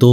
2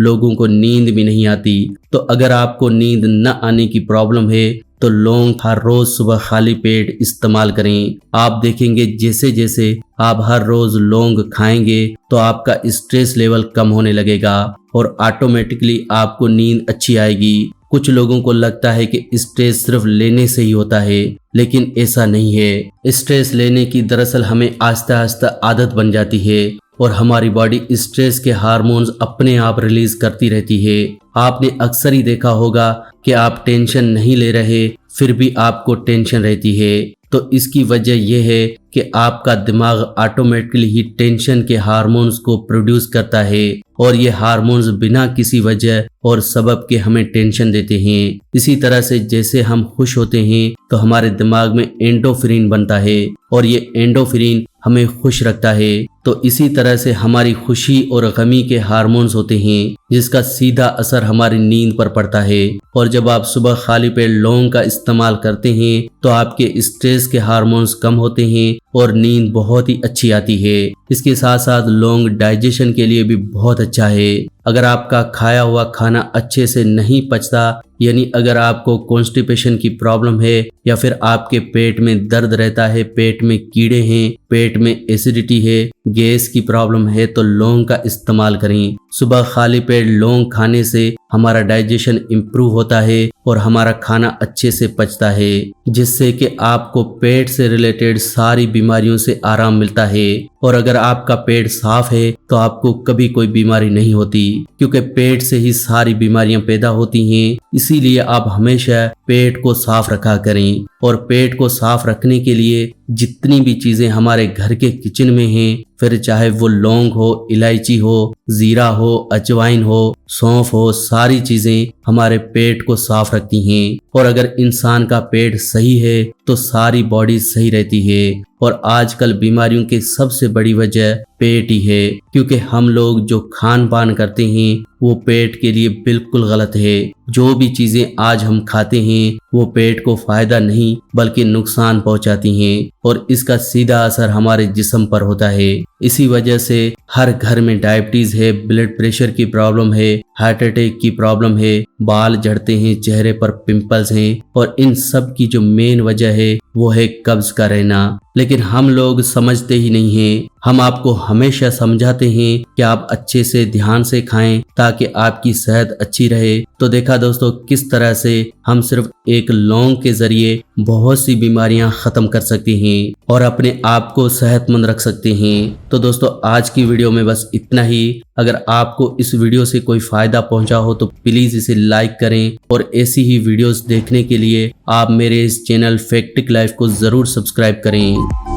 लोगों को नींद भी नहीं आती। तो अगर आपको नींद न आने की प्रॉब्लम है तो लौंग हर रोज सुबह खाली पेट इस्तेमाल करें। आप देखेंगे जैसे जैसे आप हर रोज लौंग खाएंगे तो आपका स्ट्रेस लेवल कम होने लगेगा और ऑटोमेटिकली आपको नींद अच्छी आएगी। कुछ लोगों को लगता है कि स्ट्रेस सिर्फ लेने से ही होता है, लेकिन ऐसा नहीं है। स्ट्रेस लेने की दरअसल हमें आहिस्ता आहिस्ता आदत बन जाती है और हमारी बॉडी स्ट्रेस के हार्मोन्स अपने आप रिलीज करती रहती है। आपने अक्सर ही देखा होगा कि आप टेंशन नहीं ले रहे फिर भी आपको टेंशन रहती है। तो इसकी वजह यह है कि आपका दिमाग ऑटोमेटिकली ही टेंशन के हार्मोन्स को प्रोड्यूस करता है और ये हार्मोन्स बिना किसी वजह और सबब के हमें टेंशन देते हैं। इसी तरह से जैसे हम खुश होते हैं तो हमारे दिमाग में एंडोर्फिन बनता है और ये एंडोर्फिन हमें खुश रखता है। तो इसी तरह से हमारी खुशी और गमी के हार्मोन्स होते हैं जिसका सीधा असर हमारी नींद पर पड़ता है। और जब आप सुबह खाली पेट लौंग का इस्तेमाल करते हैं तो आपके स्ट्रेस के हार्मोन्स कम होते हैं और नींद बहुत ही अच्छी आती है। इसके साथ साथ लौंग डाइजेशन के लिए भी बहुत अच्छा है। अगर आपका खाया हुआ खाना अच्छे से नहीं पचता, यानी अगर आपको कॉन्स्टिपेशन की प्रॉब्लम है या फिर आपके पेट में दर्द रहता है, पेट में कीड़े हैं, पेट में एसिडिटी है, गैस की प्रॉब्लम है, तो लौंग का इस्तेमाल करें। सुबह खाली पेट लौंग खाने से हमारा डाइजेशन इम्प्रूव होता है और हमारा खाना अच्छे से पचता है, जिससे कि आपको पेट से रिलेटेड सारी बीमारियों से आराम मिलता है। और अगर आपका पेट साफ है तो आपको कभी कोई बीमारी नहीं होती, क्योंकि पेट से ही सारी बीमारियां पैदा होती हैं। इसीलिए आप हमेशा पेट को साफ रखा करें। और पेट को साफ रखने के लिए जितनी भी चीजें हमारे घर के किचन में हैं, फिर चाहे वो लौंग हो, इलायची हो, जीरा हो, अजवाइन हो, सौंफ हो, सारी चीजें हमारे पेट को साफ रखती हैं। और अगर इंसान का पेट सही है तो सारी बॉडी सही रहती है। और आजकल बीमारियों की सबसे बड़ी वजह पेट ही है, क्योंकि हम लोग जो खान पान करते हैं वो पेट के लिए बिल्कुल गलत है। जो भी चीजें आज हम खाते हैं वो पेट को फायदा नहीं बल्कि नुकसान पहुंचाती हैं और इसका सीधा असर हमारे जिस्म पर होता है। इसी वजह से हर घर में डायबिटीज है, ब्लड प्रेशर की प्रॉब्लम है, हार्ट अटैक की प्रॉब्लम है, बाल झड़ते हैं, चेहरे पर पिंपल्स हैं और इन सब की जो मेन वजह है वो है कब्ज का रहना। लेकिन हम लोग समझते ही नहीं हैं। हम आपको हमेशा समझाते हैं कि आप अच्छे से ध्यान से खाएं ताकि आपकी सेहत अच्छी रहे। तो देखा दोस्तों किस तरह से हम सिर्फ एक लौंग के जरिए बहुत सी बीमारियां खत्म कर सकते हैं और अपने आप को सेहतमंद रख सकते हैं। तो दोस्तों आज की वीडियो में बस इतना ही। अगर आपको इस वीडियो से कोई फायदा पहुंचा हो तो प्लीज इसे लाइक करें और ऐसी ही वीडियोस देखने के लिए आप मेरे इस चैनल फैक्टिक लाइफ को जरूर सब्सक्राइब करें।